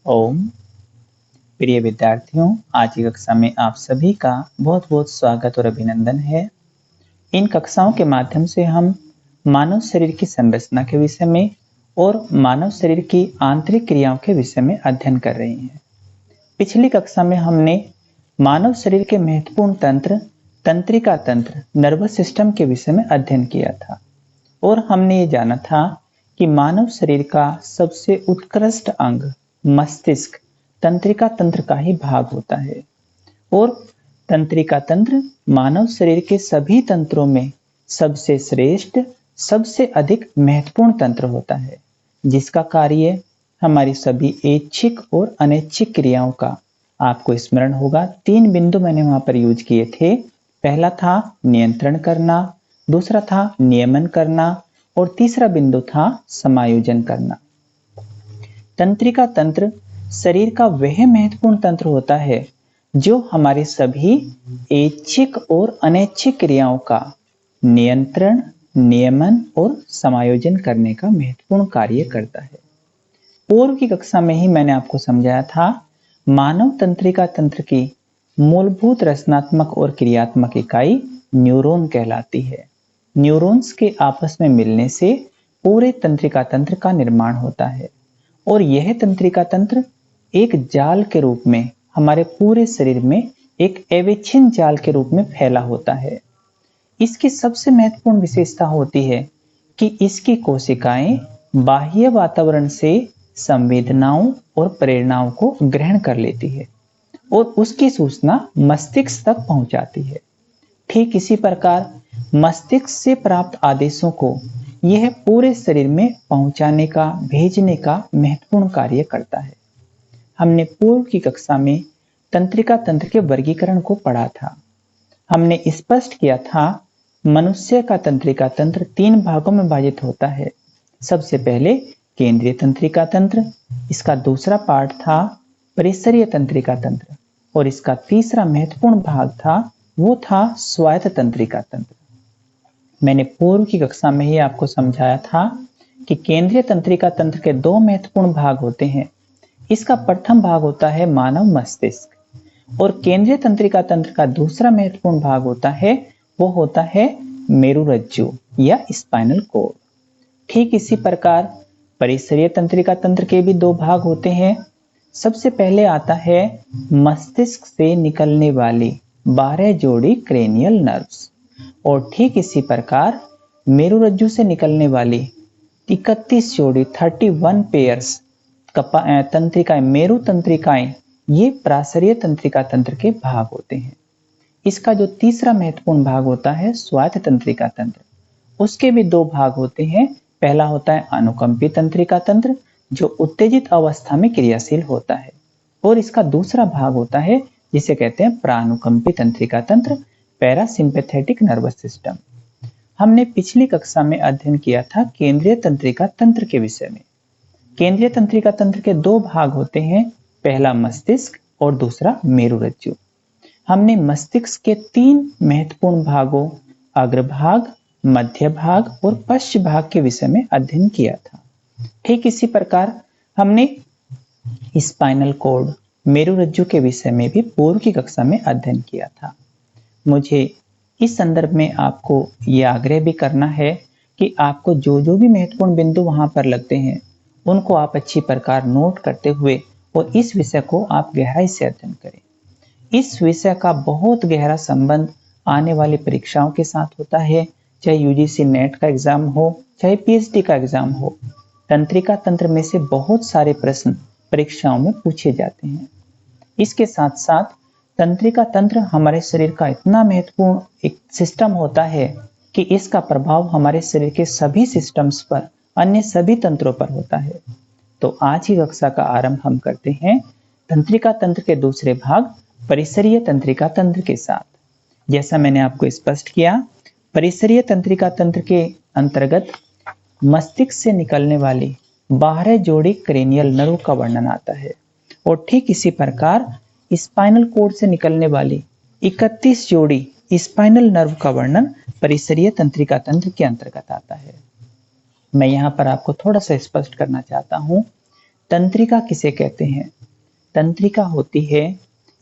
ओम। प्रिय विद्यार्थियों, आज की कक्षा में आप सभी का बहुत बहुत स्वागत और अभिनंदन है। इन कक्षाओं के माध्यम से हम मानव शरीर की संरचना के विषय में और मानव शरीर की आंतरिक क्रियाओं के विषय में अध्ययन कर रहे हैं। पिछली कक्षा में हमने मानव शरीर के महत्वपूर्ण तंत्र, तंत्रिका तंत्र, नर्वस सिस्टम के विषय में अध्ययन किया था और हमने ये जाना था कि मानव शरीर का सबसे उत्कृष्ट अंग मस्तिष्क तंत्रिका तंत्र का ही भाग होता है और तंत्रिका तंत्र मानव शरीर के सभी तंत्रों में सबसे श्रेष्ठ, सबसे अधिक महत्वपूर्ण तंत्र होता है, जिसका कार्य हमारी सभी ऐच्छिक और अनैच्छिक क्रियाओं का, आपको स्मरण होगा 3 बिंदु मैंने वहां पर यूज किए थे। पहला था नियंत्रण करना, दूसरा था नियमन करना और तीसरा बिंदु था समायोजन करना। तंत्रिका तंत्र शरीर का वह महत्वपूर्ण तंत्र होता है जो हमारे सभी ऐच्छिक और अनैच्छिक क्रियाओं का नियंत्रण, नियमन और समायोजन करने का महत्वपूर्ण कार्य करता है। पूर्व की कक्षा में ही मैंने आपको समझाया था, मानव तंत्रिका तंत्र की मूलभूत रचनात्मक और क्रियात्मक इकाई न्यूरॉन कहलाती है। न्यूरॉन्स के आपस में मिलने से पूरे तंत्रिका तंत्र का निर्माण होता है और यह तंत्रिका तंत्र एक जाल के रूप में हमारे पूरे शरीर में एक अविच्छिन्न जाल के रूप में फैला होता है। इसकी सबसे महत्वपूर्ण विशेषता होती है कि इसकी कोशिकाएं बाह्य वातावरण से संवेदनाओं और प्रेरणाओं को ग्रहण कर लेती है और उसकी सूचना मस्तिष्क तक पहुंचाती है। ठीक इसी प्रकार मस्तिष्क से प्राप्त आदेशों को यह पूरे शरीर में पहुंचाने का, भेजने का महत्वपूर्ण कार्य करता है। हमने पूर्व की कक्षा में तंत्रिका तंत्र के वर्गीकरण को पढ़ा था। हमने स्पष्ट किया था मनुष्य का तंत्रिका तंत्र 3 भागों में विभाजित होता है। सबसे पहले केंद्रीय तंत्रिका तंत्र, इसका दूसरा पार्ट था परिसरीय तंत्रिका तंत्र और इसका तीसरा महत्वपूर्ण भाग था, वो था स्वायत्त तंत्रिका तंत्र। मैंने पूर्व की कक्षा में ही आपको समझाया था कि केंद्रीय तंत्रिका तंत्र के 2 महत्वपूर्ण भाग होते हैं। इसका प्रथम भाग होता है मानव मस्तिष्क और केंद्रीय तंत्रिका तंत्र का दूसरा महत्वपूर्ण भाग होता है, वो होता है मेरुरज्जु या स्पाइनल कॉर्ड। ठीक इसी प्रकार परिसरीय तंत्रिका तंत्र के भी 2 भाग होते हैं। सबसे पहले आता है मस्तिष्क से निकलने वाली 12 जोड़ी क्रेनियल नर्व्स और ठीक इसी प्रकार मेरुरज्जु से निकलने वाली 31 जोड़ी 31 पेयर्स तंत्रिकाएं, मेरु तंत्रिकाएं, ये प्रासरीय तंत्रिका तंत्र के भाग होते हैं। इसका जो तीसरा महत्वपूर्ण भाग होता है स्वायत्त तंत्रिका तंत्र, उसके भी 2 भाग होते हैं। पहला होता है अनुकंपी तंत्रिका तंत्र जो उत्तेजित अवस्था में क्रियाशील होता है और इसका दूसरा भाग होता है जिसे कहते हैं प्रानुकंपी तंत्रिका तंत्र, पैरासिम्पैथेटिक नर्वस सिस्टम। हमने पिछली कक्षा में अध्ययन किया था केंद्रीय तंत्रिका तंत्र के विषय में। केंद्रीय तंत्रिका तंत्र के 2 भाग होते हैं, पहला मस्तिष्क और दूसरा मेरुरज्जु। हमने मस्तिष्क के 3 महत्वपूर्ण भागों अग्रभाग, मध्य भाग और पश्च भाग के विषय में अध्ययन किया था। ठीक इसी प्रकार हमने स्पाइनल कॉर्ड, मेरुरज्जु के विषय में भी पूर्व की कक्षा में अध्ययन किया था। मुझे इस संदर्भ में आपको यह आग्रह भी करना है कि आपको जो जो भी महत्वपूर्ण बिंदु वहां पर लगते हैं उनको आप अच्छी प्रकार नोट करते हुए और इस विषय को आप गहराई से अध्ययन करें। इस विषय का बहुत गहरा संबंध आने वाली परीक्षाओं के साथ होता है, चाहे यूजीसी नेट का एग्जाम हो, चाहे पीएचडी का एग्जाम हो। तंत्रिका तंत्र में से बहुत सारे प्रश्न परीक्षाओं में पूछे जाते हैं। इसके साथ साथ तंत्रिका तंत्र हमारे शरीर का इतना महत्वपूर्ण एक सिस्टम होता है कि इसका प्रभाव हमारे शरीर के सभी सिस्टम्स पर, अन्य सभी तंत्रों पर होता है। तो आज की कक्षा का आरंभ हम करते हैं तंत्रिका तंत्र के दूसरे भाग परिसरीय तंत्रिका तंत्र के साथ। जैसा मैंने आपको स्पष्ट किया, परिसरीय तंत्रिका तंत्र के अंतर्गत मस्तिष्क से निकलने वाली 12 जोड़ी क्रेनियल नर्व का वर्णन आता है और ठीक इसी प्रकार स्पाइनल कॉर्ड से निकलने वाली 31 जोड़ी स्पाइनल नर्व का वर्णन परिसरीय तंत्रिका तंत्र के अंतर्गत आता है। मैं यहाँ पर आपको थोड़ा सा स्पष्ट करना चाहता हूँ, तंत्रिका किसे कहते हैं? तंत्रिका होती है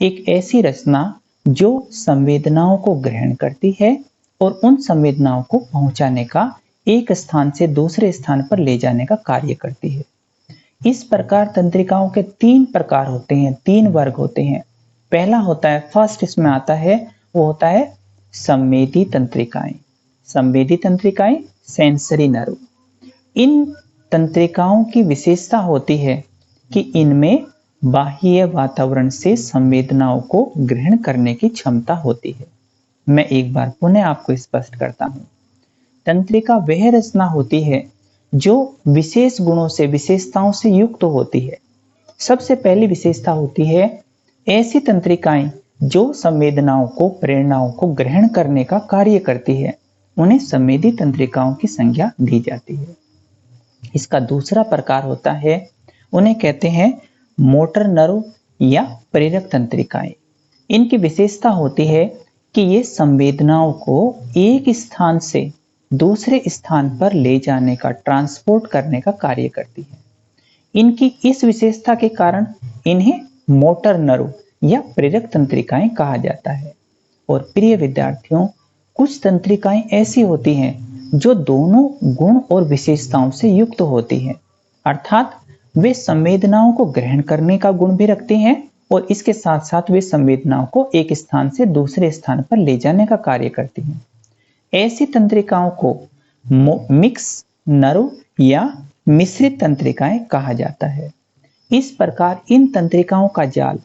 एक ऐसी रचना जो संवेदनाओं को ग्रहण करती है और उन संवेदनाओं को पहुंचाने का, एक स्थान से दूसरे स्थान पर ले जाने का कार्य करती है। इस प्रकार तंत्रिकाओं के 3 प्रकार होते हैं, 3 वर्ग होते हैं। पहला होता है, फर्स्ट इसमें आता है, वो होता है संवेदी तंत्रिकाएं। संवेदी तंत्रिकाएं, सेंसरी नर्व। इन तंत्रिकाओं की विशेषता होती है कि इनमें बाह्य वातावरण से संवेदनाओं को ग्रहण करने की क्षमता होती है। मैं एक बार पुनः आपको स्पष्ट करता हूं। तंत्रिका वह रचना होती है जो विशेष गुणों से, विशेषताओं से युक्त होती है। सबसे पहली विशेषता होती है ऐसी तंत्रिकाएं जो संवेदनाओं को, प्रेरणाओं को ग्रहण करने का कार्य करती है, उन्हें संवेदी तंत्रिकाओं की संज्ञा दी जाती है। इसका दूसरा प्रकार होता है, उन्हें कहते हैं मोटर नर्व या प्रेरक तंत्रिकाएं। इनकी विशेषता होती है कि ये संवेदनाओं को एक स्थान से दूसरे स्थान पर ले जाने का, ट्रांसपोर्ट करने का कार्य करती है। इनकी इस विशेषता के कारण इन्हें मोटर नर्व या प्रेरक तंत्रिकाएं कहा जाता है। और प्रिय विद्यार्थियों, कुछ तंत्रिकाएं ऐसी होती हैं जो दोनों गुण और विशेषताओं से युक्त होती हैं, अर्थात वे संवेदनाओं को ग्रहण करने का गुण भी रखती हैं और इसके साथ साथ वे संवेदनाओं को एक स्थान से दूसरे स्थान पर ले जाने का कार्य करती हैं। ऐसी तंत्रिकाओं को मिक्स नर्व या मिश्रित तंत्रिकाएं कहा जाता है। इस प्रकार इन तंत्रिकाओं का जाल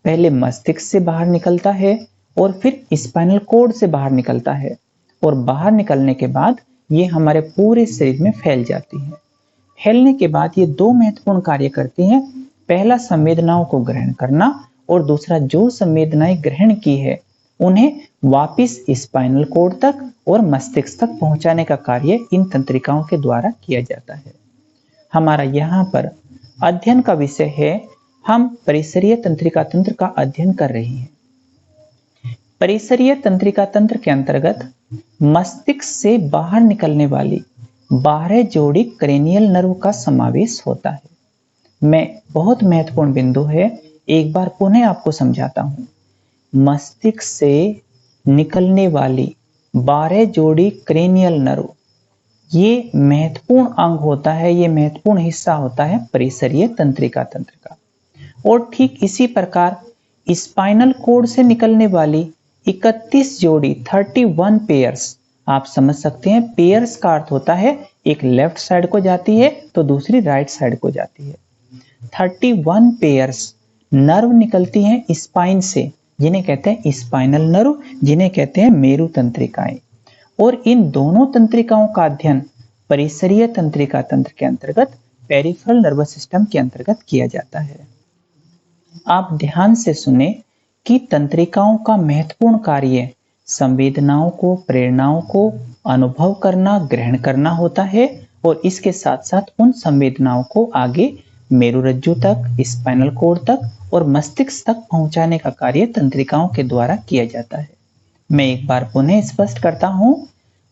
पहले मस्तिष्क से बाहर निकलता है और फिर स्पाइनल कॉर्ड से बाहर निकलता है, और बाहर निकलने के बाद ये हमारे पूरे शरीर में फैल जाती है। फैलने के बाद ये 2 महत्वपूर्ण कार्य करती हैं। पहला, संवेदनाओं को ग्रहण करना, और दूसरा, जो संवेदनाएं ग्रहण की है उन्हें वापस स्पाइनल कॉर्ड तक और मस्तिष्क तक पहुंचाने का कार्य इन तंत्रिकाओं के द्वारा किया जाता है। हमारा यहाँ पर अध्ययन का विषय है, हम परिसरीय तंत्रिका तंत्र का अध्ययन कर रहे हैं। परिसरीय तंत्रिका तंत्र के अंतर्गत मस्तिष्क से बाहर निकलने वाली 12 जोड़ी क्रेनियल नर्व का समावेश होता है। मैं बहुत महत्वपूर्ण बिंदु है, एक बार पुनः आपको समझाता हूं। मस्तिष्क से निकलने वाली 12 जोड़ी क्रेनियल नर्व, ये महत्वपूर्ण अंग होता है, ये महत्वपूर्ण हिस्सा होता है परिसरीय तंत्रिका तंत्र का। और ठीक इसी प्रकार स्पाइनल कॉर्ड से निकलने वाली 31 जोड़ी 31 पेयर्स, आप समझ सकते हैं पेयर्स का अर्थ होता है एक लेफ्ट साइड को जाती है तो दूसरी राइट साइड को जाती है। 31 पेयर्स नर्व निकलती हैं स्पाइन से, जिन्हें कहते हैं स्पाइनल नर्व, जिन्हें कहते हैं मेरु तंत्रिकाएं। और इन दोनों तंत्रिकाओं का अध्ययन परिसरीय तंत्रिका तंत्र के अंतर्गत, पेरिफेरल नर्वस सिस्टम के अंतर्गत किया जाता है। आप ध्यान से सुने कि तंत्रिकाओं का महत्वपूर्ण कार्य संवेदनाओं को, प्रेरणाओं को अनुभव करना, ग्रहण करना होता है, और इसके साथ साथ उन संवेदनाओं को आगे मेरुरज्जु तक, स्पाइनल कॉर्ड तक और मस्तिष्क तक पहुंचाने का कार्य तंत्रिकाओं के द्वारा किया जाता है। मैं एक बार पुनः स्पष्ट करता हूं,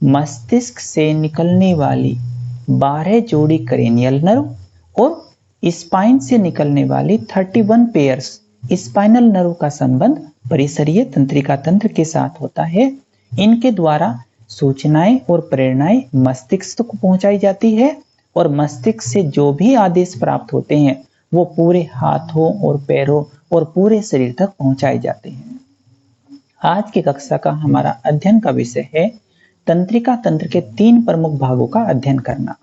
मस्तिष्क से निकलने वाली 12 जोड़ी क्रेनियल नर्व और स्पाइन से निकलने वाली 31 पेयर्स स्पाइनल नर्व का संबंध परिसरीय तंत्रिका तंत्र के साथ होता है। इनके द्वारा सूचनाएं और प्रेरणाएं मस्तिष्क को पहुंचाई जाती है, और मस्तिष्क से जो भी आदेश प्राप्त होते हैं वो पूरे हाथों और पैरों और पूरे शरीर तक पहुंचाए जाते हैं। आज की कक्षा का हमारा अध्ययन का विषय है तंत्रिका तंत्र के 3 प्रमुख भागों का अध्ययन करना।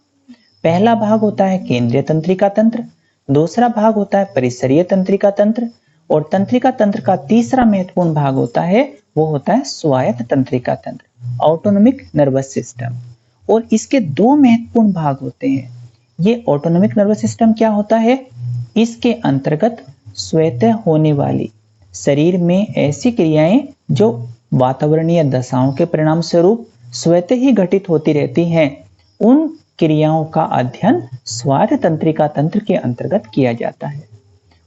पहला भाग होता है केंद्रीय तंत्रिका तंत्र, दूसरा भाग होता है परिसरीय तंत्रिका तंत्र, और तंत्रिका तंत्र का तीसरा महत्वपूर्ण भाग होता है, वो होता है स्वायत्त तंत्रिका तंत्र, ऑटोनोमिक नर्वस सिस्टम। और इसके 2 महत्वपूर्ण भाग होते हैं। ये ऑटोनोमिक नर्वस सिस्टम क्या होता है? इसके अंतर्गत स्वतः होने वाली शरीर में ऐसी क्रियाएं जो वातावरणीय दशाओं के परिणाम स्वरूप स्वतः ही घटित होती रहती हैं, उन क्रियाओं का अध्ययन स्वायत्त तंत्रिका तंत्र के अंतर्गत किया जाता है।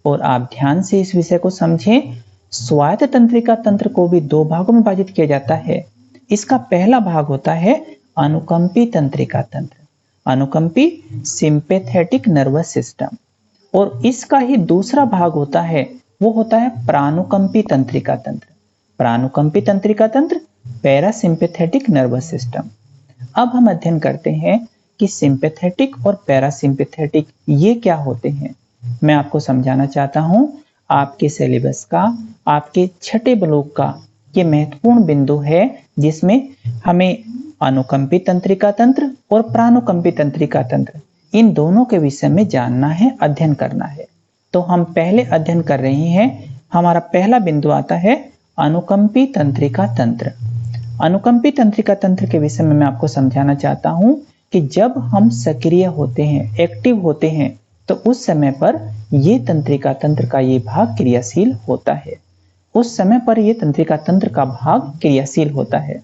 और आप ध्यान से इस विषय को समझें, स्वायत्त तंत्रिका तंत्र को भी 2 भागों में विभाजित किया जाता है। इसका पहला भाग होता है अनुकंपी तंत्रिका तंत्र, अनुकंपी सिंपैथेटिक नर्वस सिस्टम, और इसका ही दूसरा भाग होता है, वो होता है प्राणुकंपी तंत्रिका तंत्र। प्राणुकंपी तंत्रिका तंत्र, पैरासिम्पैथेटिक नर्वस सिस्टम। अब हम अध्ययन करते हैं कि सिंपैथेटिक और पैरासिम्पैथेटिक ये क्या होते हैं। मैं आपको समझाना चाहता हूं, आपके सिलेबस का, आपके छठे ब्लॉक का ये महत्वपूर्ण बिंदु है, जिसमें हमें अनुकंपी तंत्रिका तंत्र और प्राणुकंपी तंत्रिका तंत्र, इन दोनों के विषय में जानना है, अध्ययन करना है। तो हम पहले अध्ययन कर रहे हैं, हमारा पहला बिंदु आता है अनुकंपी तंत्रिका तंत्र। अनुकंपी तंत्रिका तंत्र के विषय में मैं आपको समझाना चाहता हूं कि जब हम सक्रिय होते हैं, एक्टिव होते हैं, तो उस समय पर ये तंत्रिका तंत्र का ये भाग क्रियाशील होता है। उस समय पर ये तंत्रिका तंत्र का भाग क्रियाशील होता है,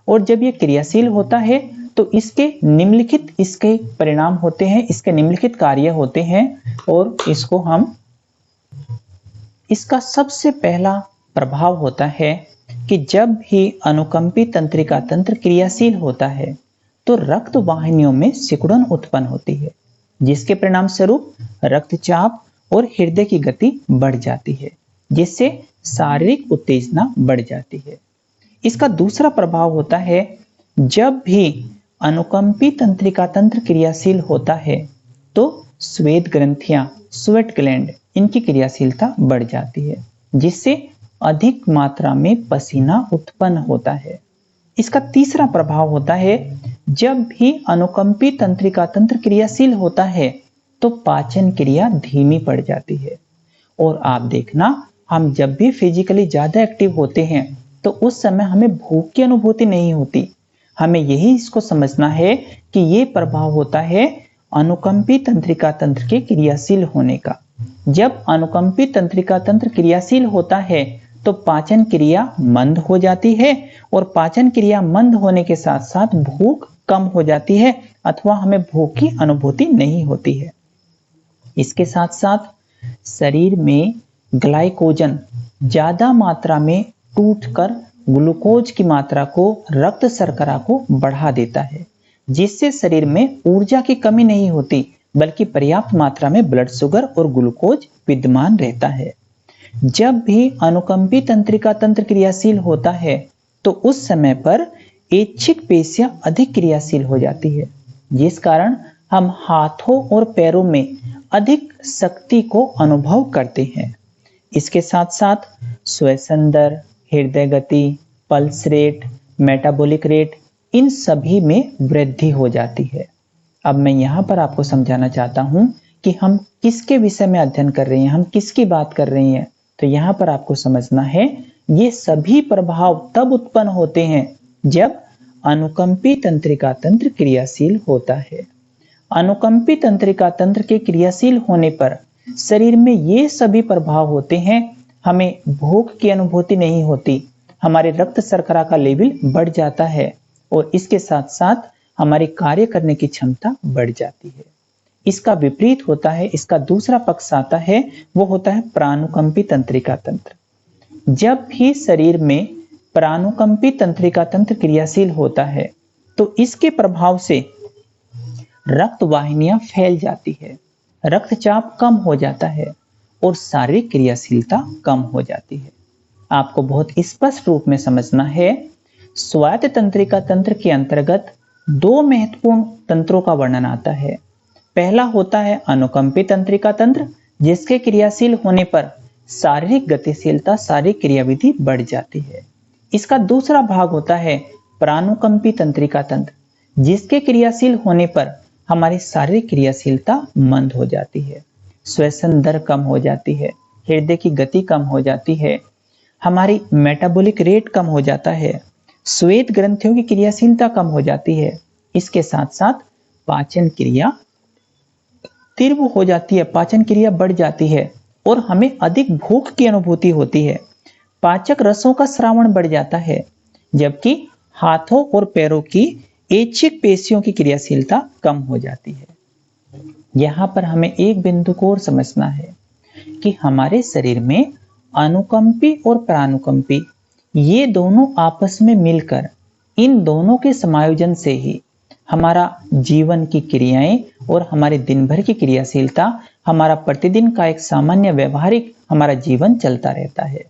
और जब ये क्रियाशील होता है तो इसके निम्नलिखित इसके परिणाम होते हैं, इसके निम्नलिखित कार्य होते हैं, और इसको हम, इसका सबसे पहला प्रभाव होता है कि जब भी अनुकंपी तंत्रिका तंत्र क्रियाशील होता है तो रक्त वाहिनियों में सिकुड़न उत्पन्न होती है, जिसके परिणाम स्वरूप रक्तचाप और हृदय की गति बढ़ जाती है, जिससे शारीरिक उत्तेजना बढ़ जाती है। इसका दूसरा प्रभाव होता है, जब भी अनुकंपी तंत्रिका तंत्र क्रियाशील होता है तो श्वेत ग्रंथियां, स्वेट ग्लैंड, इनकी क्रियाशीलता बढ़ जाती है, जिससे अधिक मात्रा में पसीना उत्पन्न होता है। इसका तीसरा प्रभाव होता है, जब भी अनुकंपी तंत्रिका तंत्र क्रियाशील होता है तो पाचन क्रिया धीमी पड़ जाती है। और आप देखना, हम जब भी फिजिकली ज्यादा एक्टिव होते हैं तो उस समय हमें भूख की अनुभूति नहीं होती। हमें यही इसको समझना है कि ये प्रभाव होता है अनुकंपी तंत्रिका तंत्र के क्रियाशील होने का। जब अनुकंपी तंत्रिका तंत्र क्रियाशील होता है तो पाचन क्रिया मंद हो जाती है, और पाचन क्रिया मंद होने के साथ साथ भूख कम हो जाती है, अथवा हमें भूख की अनुभूति नहीं होती है। इसके साथ साथ शरीर में ग्लाइकोजन ज्यादा मात्रा में टूटकर ग्लूकोज की मात्रा को, रक्त शर्करा को बढ़ा देता है, जिससे शरीर में ऊर्जा की कमी नहीं होती, बल्कि पर्याप्त मात्रा में ब्लड शुगर और ग्लूकोज विद्यमान रहता है। जब भी अनुकंपी तंत्रिका तंत्र क्रियाशील होता है तो उस समय पर ऐच्छिक पेशियां अधिक क्रियाशील हो जाती है, जिस कारण हम हाथों और पैरों में अधिक शक्ति को अनुभव करते हैं। इसके साथ साथ श्वसन दर, हृदय गति, पल्स रेट, मेटाबॉलिक रेट, इन सभी में वृद्धि हो जाती है। अब मैं यहाँ पर आपको समझाना चाहता हूँ कि हम किसके विषय में अध्ययन कर रहे हैं, हम किसकी बात कर रहे हैं। तो यहाँ पर आपको समझना है, ये सभी प्रभाव तब उत्पन्न होते हैं जब अनुकंपी तंत्रिका तंत्र क्रियाशील होता है। अनुकंपी तंत्रिका तंत्र के क्रियाशील होने पर शरीर में ये सभी प्रभाव होते हैं। हमें भूख की अनुभूति नहीं होती, हमारे रक्त शर्करा का लेवल बढ़ जाता है, और इसके साथ साथ हमारी कार्य करने की क्षमता बढ़ जाती है। इसका विपरीत होता है, इसका दूसरा पक्ष आता है, वो होता है प्राणुकंपी तंत्रिका तंत्र। जब भी शरीर में प्राणुकंपी तंत्रिका तंत्र क्रियाशील होता है तो इसके प्रभाव से रक्त वाहिनियां फैल जाती है, रक्तचाप कम हो जाता है, और शारीरिक क्रियाशीलता कम हो जाती है। आपको बहुत स्पष्ट रूप में समझना है, स्वायत्त तंत्रिका तंत्र के अंतर्गत दो महत्वपूर्ण तंत्रों का वर्णन आता है। पहला होता है अनुकंपी तंत्रिका तंत्र, जिसके क्रियाशील होने पर शारीरिक गतिशीलता, शारीरिक क्रियाविधि बढ़ जाती है। इसका दूसरा भाग होता है प्राणुकंपी तंत्रिका तंत्र, जिसके क्रियाशील होने पर हमारी शारीरिक क्रियाशीलता मंद हो जाती है, श्वसन दर कम हो जाती है, हृदय की गति कम हो जाती है, हमारी मेटाबॉलिक रेट कम हो जाता है, श्वेत ग्रंथियों की क्रियाशीलता कम हो जाती है। इसके साथ साथ पाचन क्रिया तीव्र हो जाती है, पाचन क्रिया बढ़ जाती है, और हमें अधिक भूख की अनुभूति होती है। पाचक रसों का स्रावण बढ़ जाता है, जबकि हाथों और पैरों की ऐच्छिक पेशियों की क्रियाशीलता कम हो जाती है। यहाँ पर हमें एक बिंदु को और समझना है कि हमारे शरीर में अनुकंपी और प्राणुकंपी ये दोनों आपस में मिलकर, इन दोनों के समायोजन से ही हमारा जीवन की क्रियाएं और हमारे दिन भर की क्रियाशीलता, हमारा प्रतिदिन का एक सामान्य व्यवहारिक हमारा जीवन चलता रहता है।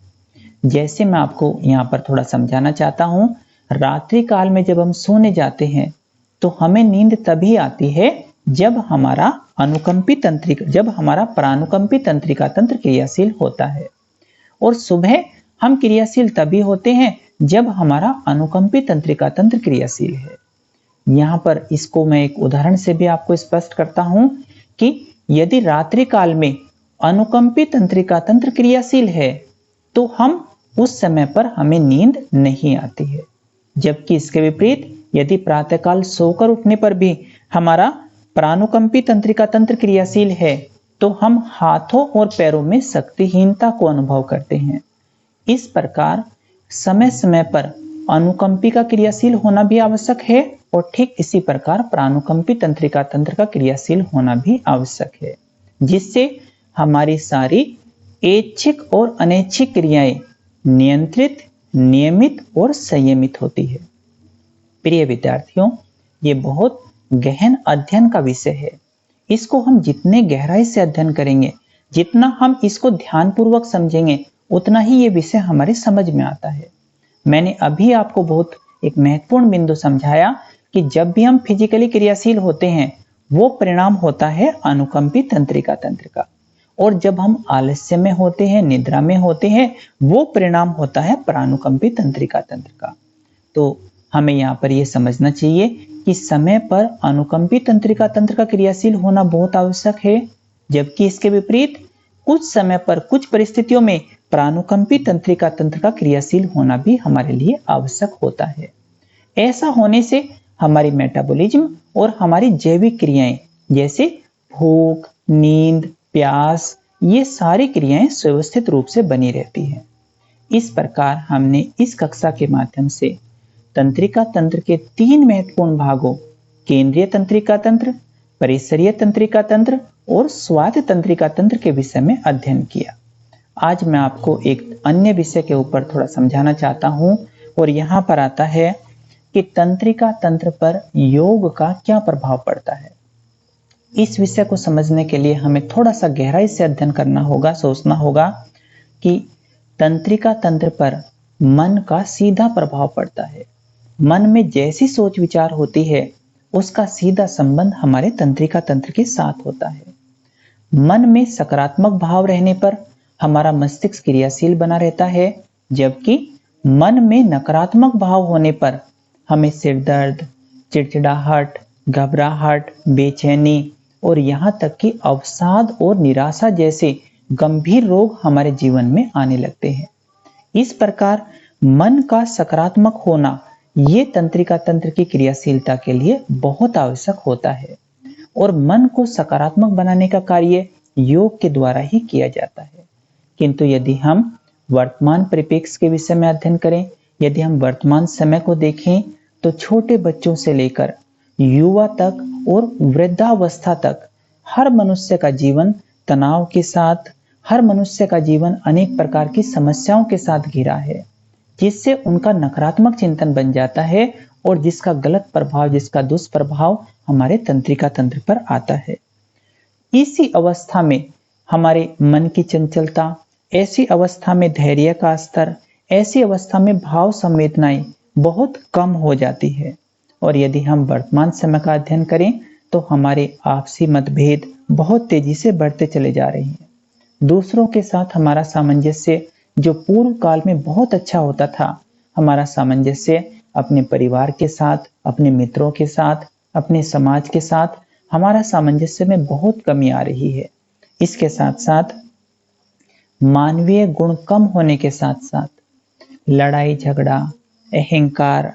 जैसे मैं आपको यहाँ पर थोड़ा समझाना चाहता हूँ, रात्रि काल में जब हम सोने जाते हैं तो हमें नींद तभी आती है जब हमारा प्रानुकंपी तंत्रिका तंत्र क्रियाशील होता है, और सुबह हम क्रियाशील तभी होते हैं जब हमारा अनुकंपी तंत्रिका तंत्र क्रियाशील है। यहाँ पर इसको मैं एक उदाहरण से भी आपको स्पष्ट करता हूं कि यदि रात्रि काल में अनुकंपी तंत्रिका तंत्र क्रियाशील है तो हम उस समय पर हमें नींद नहीं आती है, जबकि इसके विपरीत यदि प्रातःकाल सोकर उठने पर भी हमारा प्रानुकंपी तंत्रिका तंत्र क्रियाशील है तो हम हाथों और पैरों में शक्तिहीनता को अनुभव करते हैं। इस प्रकार समय समय पर अनुकंपी का क्रियाशील होना भी आवश्यक है और ठीक इसी प्रकार प्रानुकंपी तंत्रिका तंत्र का क्रियाशील होना भी आवश्यक है, जिससे हमारी सारी ऐच्छिक और अनैच्छिक क्रियाएं नियंत्रित, नियमित और संयमित होती है। प्रिय विद्यार्थियों, ये बहुत गहन अध्ययन का विषय है। इसको हम जितने गहराई से अध्ययन करेंगे, जितना हम इसको ध्यानपूर्वक समझेंगे, उतना ही ये विषय हमारे समझ में आता है। मैंने अभी आपको बहुत एक महत्वपूर्ण बिंदु समझाया कि जब भी हम फिजिकली क्रियाशील होते हैं वो परिणाम होता है अनुकंपी तंत्रिका तंत्र का, और जब हम आलस्य में होते हैं, निद्रा में होते हैं, वो परिणाम होता है प्रानुकंपी तंत्रिका तंत्र का। तो हमें यहाँ पर यह समझना चाहिए कि समय पर अनुकंपी तंत्रिका तंत्र का क्रियाशील होना बहुत आवश्यक है, जबकि इसके विपरीत कुछ समय पर कुछ परिस्थितियों में प्रानुकंपी तंत्रिका तंत्र का क्रियाशील होना भी हमारे लिए आवश्यक होता है। ऐसा होने से हमारी मेटाबॉलिज्म और हमारी जैविक क्रियाएं जैसे भूख, नींद, प्यास, ये सारी क्रियाएं सुव्यवस्थित रूप से बनी रहती हैं। इस प्रकार हमने इस कक्षा के माध्यम से तंत्रिका तंत्र के 3 महत्वपूर्ण भागों केंद्रीय तंत्रिका तंत्र, परिसरीय तंत्रिका तंत्र और स्वायत्त तंत्रिका तंत्र के विषय में अध्ययन किया। आज मैं आपको एक अन्य विषय के ऊपर थोड़ा समझाना चाहता हूं, और यहाँ पर आता है कि तंत्रिका तंत्र पर योग का क्या प्रभाव पड़ता है। इस विषय को समझने के लिए हमें थोड़ा सा गहराई से अध्ययन करना होगा, सोचना होगा कि तंत्रिका तंत्र पर मन का सीधा प्रभाव पड़ता है। मन में जैसी सोच विचार होती है उसका सीधा संबंध हमारे तंत्रिका तंत्र के साथ होता है। मन में सकारात्मक भाव रहने पर हमारा मस्तिष्क क्रियाशील बना रहता है, जबकि मन में नकारात्मक भाव होने पर हमें सिर दर्द, चिड़चिड़ाहट, घबराहट, बेचैनी और यहाँ तक कि अवसाद और निराशा जैसे गंभीर रोग हमारे जीवन में आने लगते हैं। इस प्रकार मन का सकारात्मक होना ये तंत्रिका तंत्र की क्रियाशीलता के लिए बहुत आवश्यक होता है, और मन को सकारात्मक बनाने का कार्य योग के द्वारा ही किया जाता है। किंतु यदि हम वर्तमान परिप्रेक्ष्य के विषय में अध्ययन करें, यदि हम वर्तमान समय को देखें तो छोटे बच्चों से लेकर युवा तक और वृद्धावस्था तक हर मनुष्य का जीवन तनाव के साथ, हर मनुष्य का जीवन अनेक प्रकार की समस्याओं के साथ घिरा है, जिससे उनका नकारात्मक चिंतन बन जाता है और जिसका गलत प्रभाव, जिसका दुष्प्रभाव हमारे तंत्रिका तंत्र पर आता है। इसी अवस्था में हमारे मन की चंचलता, ऐसी अवस्था में धैर्य का स्तर, ऐसी अवस्था में भाव संवेदनाएं बहुत कम हो जाती है। और यदि हम वर्तमान समय का अध्ययन करें तो हमारे आपसी मतभेद बहुत तेजी से बढ़ते चले जा रहे हैं। दूसरों के साथ हमारा सामंजस्य जो पूर्व काल में बहुत अच्छा होता था, हमारा सामंजस्य अपने परिवार के साथ, अपने मित्रों के साथ, अपने समाज के साथ, हमारा सामंजस्य में बहुत कमी आ रही है। इसके साथ साथ मानवीय गुण कम होने के साथ साथ लड़ाई झगड़ा, अहंकार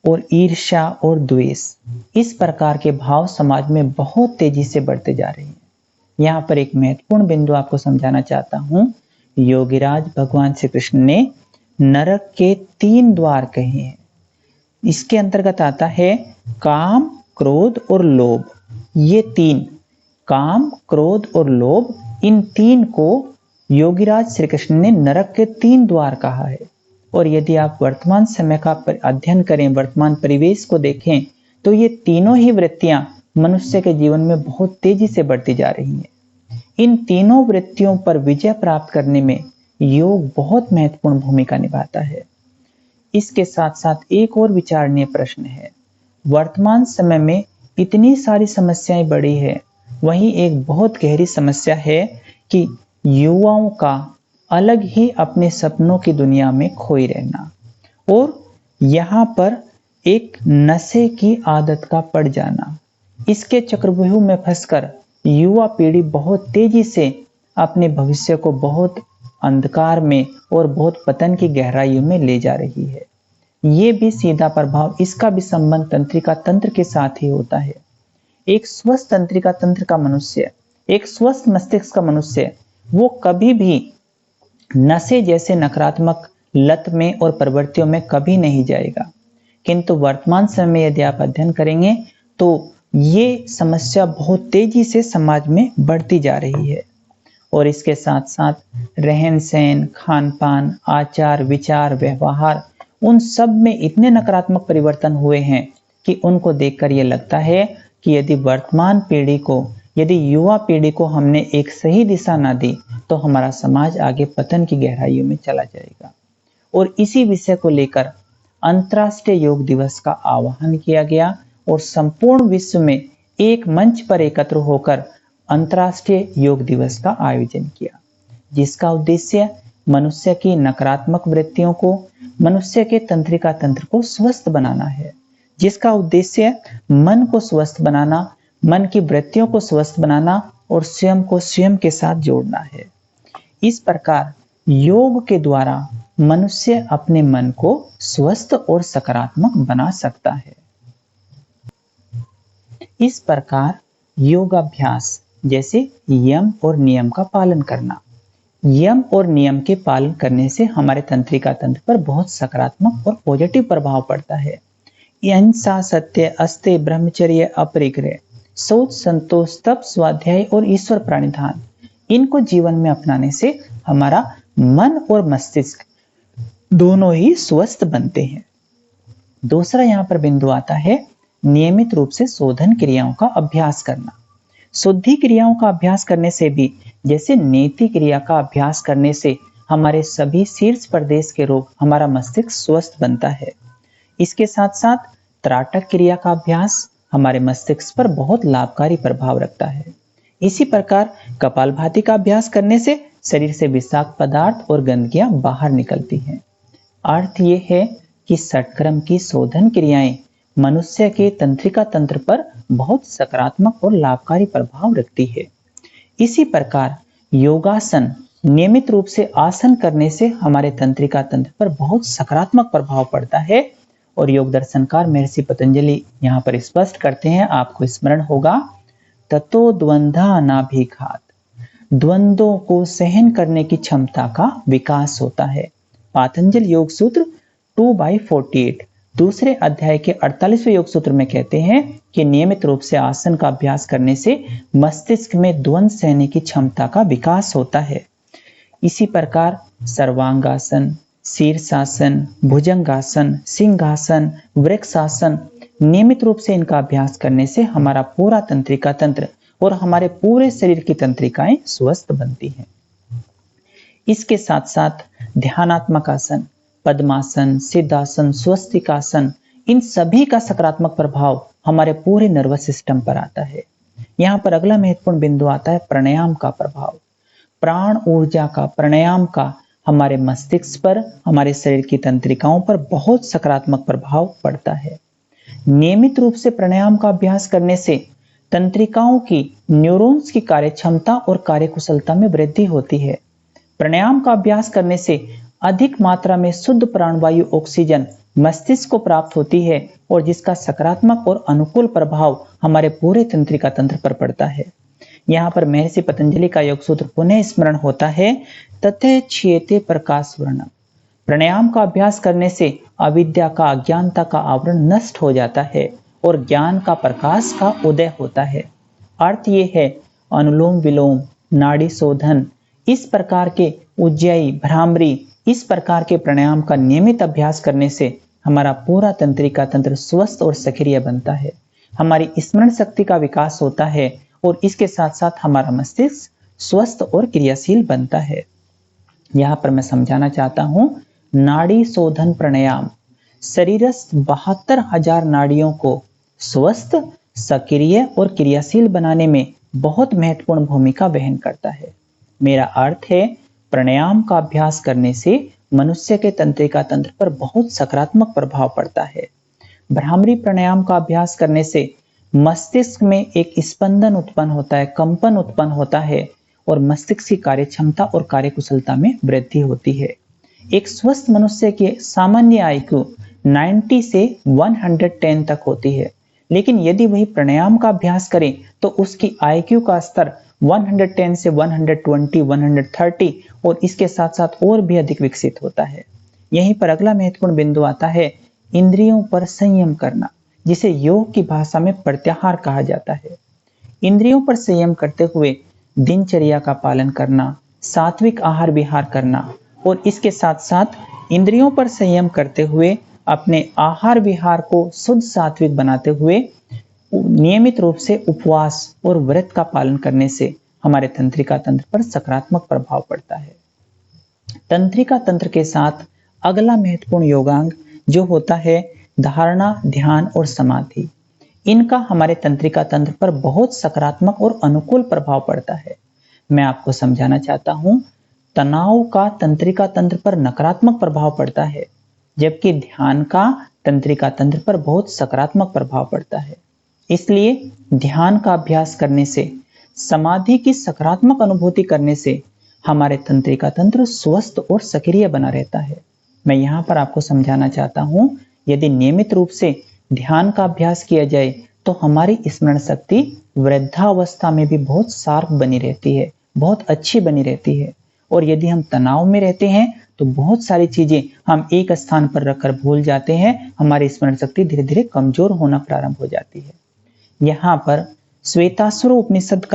और ईर्ष्या और द्वेष, इस प्रकार के भाव समाज में बहुत तेजी से बढ़ते जा रहे हैं। यहाँ पर एक महत्वपूर्ण बिंदु आपको समझाना चाहता हूं। योगीराज भगवान श्री कृष्ण ने नरक के 3 द्वार कहे हैं। इसके अंतर्गत आता है काम, क्रोध और लोभ। ये 3 काम, क्रोध और लोभ, इन 3 को योगीराज श्री कृष्ण ने नरक के 3 द्वार कहा है। और यदि आप वर्तमान समय का अध्ययन करें, वर्तमान परिवेश को देखें, तो ये तीनों ही वृत्तियां मनुष्य के जीवन में बहुत तेजी से बढ़ती जा रही है। इन तीनों वृत्तियों पर विजय प्राप्त करने में योग बहुत महत्वपूर्ण भूमिका निभाता है। इसके साथ साथ एक और विचारणीय प्रश्न है। वर्तमान समय में इतनी सारी समस्याएं बढ़ी है, वहीं एक बहुत गहरी समस्या है कि युवाओं का अलग ही अपने सपनों की दुनिया में खोई रहना और यहाँ पर एक नशे की आदत का पड़ जाना। इसके चक्रव्यूह में फंसकर युवा पीढ़ी बहुत तेजी से अपने भविष्य को बहुत अंधकार में और बहुत पतन की गहराइयों में ले जा रही है। ये भी सीधा प्रभाव, इसका भी संबंध तंत्रिका तंत्र के साथ ही होता है। एक स्वस्थ तंत्रिका तंत्र का मनुष्य, एक स्वस्थ मस्तिष्क का मनुष्य, वो कभी भी नशे जैसे नकारात्मक लत में और प्रवृत्तियों में कभी नहीं जाएगा। किंतु वर्तमान समय में यदि आप अध्ययन करेंगे तो ये समस्या बहुत तेजी से समाज में बढ़ती जा रही है और इसके साथ साथ रहन सहन, खान पान, आचार विचार, व्यवहार, उन सब में इतने नकारात्मक परिवर्तन हुए हैं कि उनको देखकर ये लगता है कि यदि वर्तमान पीढ़ी को, यदि युवा पीढ़ी को हमने एक सही दिशा ना दी तो हमारा समाज आगे पतन की गहराइयों में चला जाएगा। और इसी विषय को लेकर अंतर्राष्ट्रीय योग दिवस का आह्वान किया गया और संपूर्ण विश्व में एक मंच पर एकत्र होकर अंतर्राष्ट्रीय योग दिवस का आयोजन किया, जिसका उद्देश्य मनुष्य की नकारात्मक वृत्तियों को, मनुष्य के तंत्रिका तंत्र को स्वस्थ बनाना है, जिसका उद्देश्य मन को स्वस्थ बनाना, मन की वृत्तियों को स्वस्थ बनाना और स्वयं को स्वयं के साथ जोड़ना है। इस प्रकार योग के द्वारा मनुष्य अपने मन को स्वस्थ और सकारात्मक बना सकता है। इस प्रकार योगाभ्यास जैसे यम और नियम का पालन करना, यम और नियम के पालन करने से हमारे तंत्रिका तंत्र पर बहुत सकारात्मक और पॉजिटिव प्रभाव पड़ता है। अहिंसा, सत्य, अस्तेय, ब्रह्मचर्य, अपरिग्रह, शौच, संतोष, तप, स्वाध्याय और ईश्वर प्रणिधान, इनको जीवन में अपनाने से हमारा मन और मस्तिष्क दोनों ही स्वस्थ बनते हैं। दूसरा यहाँ पर बिंदु आता है नियमित रूप से शोधन क्रियाओं का अभ्यास करना। शुद्धि क्रियाओं का अभ्यास करने से भी, जैसे नेति क्रिया का अभ्यास करने से हमारे सभी शीर्ष प्रदेश के रोग, हमारा मस्तिष्क स्वस्थ बनता है। इसके साथ साथ त्राटक क्रिया का अभ्यास हमारे मस्तिष्क पर बहुत लाभकारी प्रभाव रखता है। इसी प्रकार कपालभाति का अभ्यास करने से शरीर से विषाक्त पदार्थ और गंदगियां बाहर निकलती हैं। अर्थ यह है कि षटक्रम की शोधन क्रियाएं मनुष्य के तंत्रिका तंत्र पर बहुत सकारात्मक और लाभकारी प्रभाव रखती है। इसी प्रकार योगासन, नियमित रूप से आसन करने से हमारे तंत्रिका तंत्र पर बहुत सकारात्मक प्रभाव पड़ता है। और योग दर्शनकार महर्षि पतंजलि यहाँ पर स्पष्ट करते हैं, आपको स्मरण होगा, ततो द्वंद्वा नाभिघात, द्वंद्वों को सहन करने की क्षमता का विकास होता है। पातंजल योग सूत्र 2/48 दूसरे अध्याय के 48वें योग सूत्र में कहते हैं कि नियमित रूप से आसन का अभ्यास करने से मस्तिष्क में द्वंद्व सहने की क्षमता का विकास होता है। इसी प्रकार सर्वांगासन, शीर्षासन, भुजंगासन, सिंहासन, वृक्षासन, नियमित रूप से इनका अभ्यास करने से हमारा पूरा तंत्रिका तंत्र और हमारे पूरे शरीर की तंत्रिकाएं स्वस्थ बनती हैं। इसके साथ साथ ध्यानात्मक आसन, पद्मासन, सिद्धासन, स्वस्तिकासन, इन सभी का सकारात्मक प्रभाव हमारे पूरे नर्वस सिस्टम पर आता है। यहाँ पर अगला महत्वपूर्ण बिंदु आता है प्राणायाम का प्रभाव। प्राण ऊर्जा का, प्राणायाम का हमारे मस्तिष्क पर, हमारे शरीर की तंत्रिकाओं पर बहुत सकारात्मक प्रभाव पड़ता है। नियमित रूप से प्राणायाम का अभ्यास करने से तंत्रिकाओं की, न्यूरॉन्स की कार्यक्षमता और कार्यकुशलता में वृद्धि होती है। प्राणायाम का अभ्यास करने से अधिक मात्रा में शुद्ध प्राणवायु ऑक्सीजन मस्तिष्क को प्राप्त होती है और जिसका सकारात्मक और अनुकूल प्रभाव हमारे पूरे तंत्रिका तंत्र पर पड़ता है। यहाँ पर महर्षि पतंजलि का योग सूत्र पुनः स्मरण होता है, तथे क्षीयते प्रकाश वर्णम। प्राणायाम का अभ्यास करने से अविद्या का, अज्ञानता का आवरण नष्ट हो जाता है और ज्ञान का, प्रकाश का उदय होता है। अर्थ ये है अनुलोम विलोम, नाड़ी शोधन, इस प्रकार के उज्जयी, भ्रामरी, इस प्रकार के प्राणायाम का नियमित अभ्यास करने से हमारा पूरा तंत्रिका तंत्र स्वस्थ और सक्रिय बनता है। हमारी स्मरण शक्ति का विकास होता है और इसके साथ साथ हमारा मस्तिष्क स्वस्थ और क्रियाशील बनता है। यहाँ पर मैं समझाना चाहता हूँ, नाड़ी शोधन प्राणायाम शरीरस्थ 72,000 नाड़ियों को स्वस्थ, सक्रिय और क्रियाशील बनाने में बहुत महत्वपूर्ण भूमिका वहन करता है। मेरा अर्थ है, प्राणायाम का अभ्यास करने से मनुष्य के तंत्रिका तंत्र पर बहुत सकारात्मक प्रभाव पड़ता है। भ्रामरी प्राणायाम का अभ्यास करने से मस्तिष्क में एक स्पंदन उत्पन्न होता है, कंपन उत्पन्न होता है और मस्तिष्क की कार्यक्षमता और कार्यकुशलता में वृद्धि होती है। एक स्वस्थ मनुष्य की सामान्य आईक्यू 90 से 110 तक होती है, लेकिन यदि वही प्राणायाम का अभ्यास करे तो उसकी आईक्यू का स्तर 110 से 120, 130 और इसके साथ साथ और भी अधिक विकसित होता है। यहीं पर अगला महत्वपूर्ण बिंदु आता है, इंद्रियों पर संयम करना, जिसे योग की भाषा में प्रत्याहार कहा जाता है। इंद्रियों पर संयम करते हुए दिनचर्या का पालन करना, सात्विक आहार विहार करना और इसके साथ साथ इंद्रियों पर संयम करते हुए अपने आहार विहार को शुद्ध सात्विक बनाते हुए नियमित रूप से उपवास और व्रत का पालन करने से हमारे तंत्रिका तंत्र पर सकारात्मक प्रभाव पड़ता है। तंत्रिका तंत्र के साथ अगला महत्वपूर्ण योगांग जो होता है धारणा, ध्यान और समाधि, इनका हमारे तंत्रिका तंत्र पर बहुत सकारात्मक और अनुकूल प्रभाव पड़ता है। मैं आपको समझाना चाहता हूं, तनाव का तंत्रिका तंत्र पर नकारात्मक प्रभाव पड़ता है, जबकि ध्यान का तंत्रिका तंत्र पर बहुत सकारात्मक प्रभाव पड़ता है। इसलिए ध्यान का अभ्यास करने से, समाधि की सकारात्मक अनुभूति करने से हमारे तंत्रिका तंत्र स्वस्थ और सक्रिय बना रहता है। मैं यहाँ पर आपको समझाना चाहता हूँ, यदि नियमित रूप से ध्यान का अभ्यास किया जाए तो हमारी स्मरण शक्ति वृद्धावस्था में भी बहुत शार्प बनी रहती है, बहुत अच्छी बनी रहती है। और यदि हम तनाव में रहते हैं तो बहुत सारी चीजें हम एक स्थान पर रखकर भूल जाते हैं, हमारी स्मरण शक्ति धीरे धीरे कमजोर होना प्रारंभ हो जाती है। यहाँ पर श्वेताश्वर उपनिषद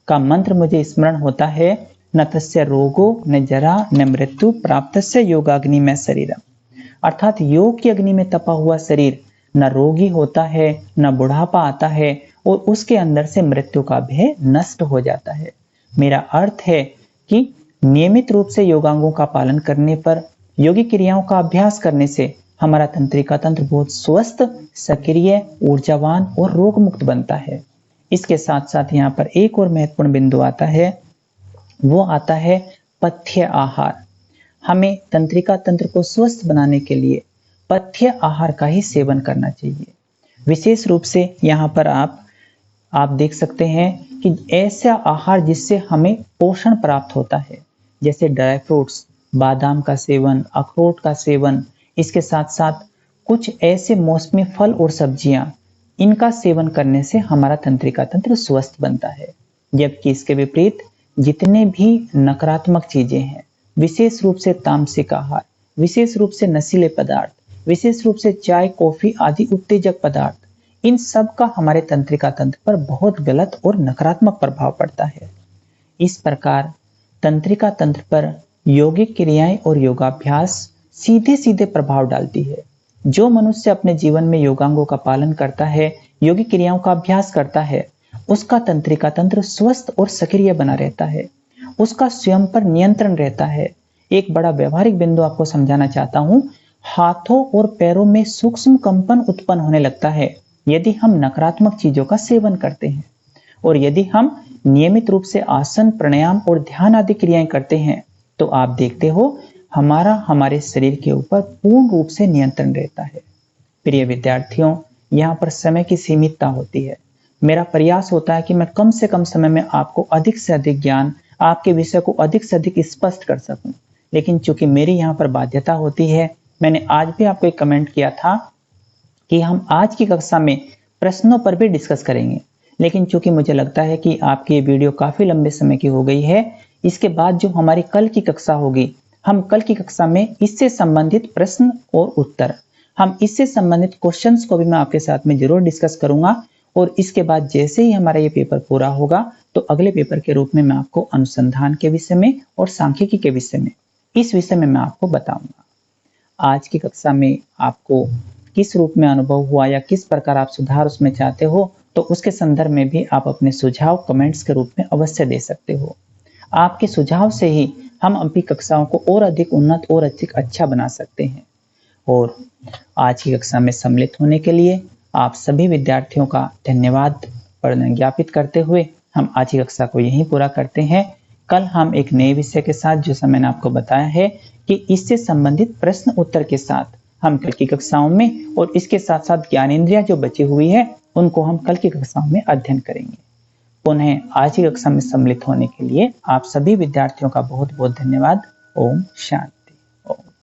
का मंत्र मुझे स्मरण होता है, न तस्य रोगो न जरा न मृत्यु प्राप्तस्य योगाग्नि में शरीरम। अर्थात योग की अग्नि में तपा हुआ शरीर न रोगी होता है, न बुढ़ापा आता है और उसके अंदर से मृत्यु का भय नष्ट हो जाता है। मेरा अर्थ है कि नियमित रूप से योगांगों का पालन करने पर, योगिक क्रियाओं का अभ्यास करने से हमारा तंत्रिका तंत्र बहुत स्वस्थ, सक्रिय, ऊर्जावान और रोग मुक्त बनता है। इसके साथ साथ यहाँ पर एक और महत्वपूर्ण बिंदु आता है, वो आता है पथ्य आहार। हमें तंत्रिका तंत्र को स्वस्थ बनाने के लिए पथ्य आहार का ही सेवन करना चाहिए। विशेष रूप से यहाँ पर आप देख सकते हैं कि ऐसा आहार जिससे हमें पोषण प्राप्त होता है, जैसे ड्राई फ्रूट्स, बादाम का सेवन, अखरोट का सेवन, इसके साथ साथ कुछ ऐसे मौसमी फल और सब्जियां, इनका सेवन करने से हमारा तंत्रिका तंत्र स्वस्थ बनता है। जबकि इसके विपरीत जितने भी नकारात्मक चीजें हैं, विशेष रूप से तामसिक आहार, विशेष रूप से नशीले पदार्थ, विशेष रूप से चाय, कॉफी आदि उत्तेजक पदार्थ, इन सब का हमारे तंत्रिका तंत्र पर बहुत गलत और नकारात्मक प्रभाव पड़ता है। इस प्रकार तंत्रिका तंत्र पर यौगिक क्रियाएं और योगाभ्यास सीधे सीधे प्रभाव डालती है। जो मनुष्य अपने जीवन में योगांगों का पालन करता है, योगिक क्रियाओं का अभ्यास करता है, उसका तंत्रिका तंत्र स्वस्थ और सक्रिय बना रहता है, उसका स्वयं पर नियंत्रण रहता है। एक बड़ा व्यवहारिक बिंदु आपको समझाना चाहता हूं, हाथों और पैरों में सूक्ष्म कंपन उत्पन्न होने लगता है यदि हम नकारात्मक चीजों का सेवन करते हैं। और यदि हम नियमित रूप से आसन, प्राणायाम और ध्यान आदि क्रियाएं करते हैं तो आप देखते हो हमारे शरीर के ऊपर पूर्ण रूप से नियंत्रण रहता है। प्रिय विद्यार्थियों, यहाँ पर समय की सीमितता होती है। मेरा प्रयास होता है कि मैं कम से कम समय में आपको अधिक से अधिक ज्ञान, आपके विषय को अधिक से अधिक स्पष्ट कर सकूं। लेकिन चूंकि मेरी यहाँ पर बाध्यता होती है, मैंने आज भी आपको एक कमेंट किया था कि हम आज की कक्षा में प्रश्नों पर भी डिस्कस करेंगे, लेकिन चूंकि मुझे लगता है कि आपकी ये वीडियो काफी लंबे समय की हो गई है, इसके बाद जो हमारी कल की कक्षा होगी, हम कल की कक्षा में इससे संबंधित प्रश्न और उत्तर, हम इससे संबंधित क्वेश्चंस को भी मैं आपके साथ में जरूर डिस्कस करूंगा। और इसके बाद जैसे ही हमारा ये पेपर पूरा होगा तो अगले पेपर के रूप में मैं आपको अनुसंधान के विषय में और सांख्यिकी के विषय में, इस विषय में मैं आपको बताऊंगा। आज की कक्षा में आपको किस रूप में अनुभव हुआ या किस प्रकार आप सुधार उसमें चाहते हो, तो उसके संदर्भ में भी आप अपने सुझाव कमेंट्स के रूप में अवश्य दे सकते हो। आपके सुझाव से ही हम अपनी कक्षाओं को और अधिक उन्नत और अधिक अच्छा बना सकते हैं। और आज की कक्षा में सम्मिलित होने के लिए आप सभी विद्यार्थियों का धन्यवाद ज्ञापित करते हुए हम आज की कक्षा को यहीं पूरा करते हैं। कल हम एक नए विषय के साथ, जैसा मैंने आपको बताया है कि इससे संबंधित प्रश्न उत्तर के साथ हम कल की कक्षाओं में और इसके साथ साथ ज्ञानेंद्रियां जो बची हुई है उनको हम कल की कक्षाओं में अध्ययन करेंगे। पुनः आज की कक्षा में सम्मिलित होने के लिए आप सभी विद्यार्थियों का बहुत बहुत धन्यवाद। ओम शांति।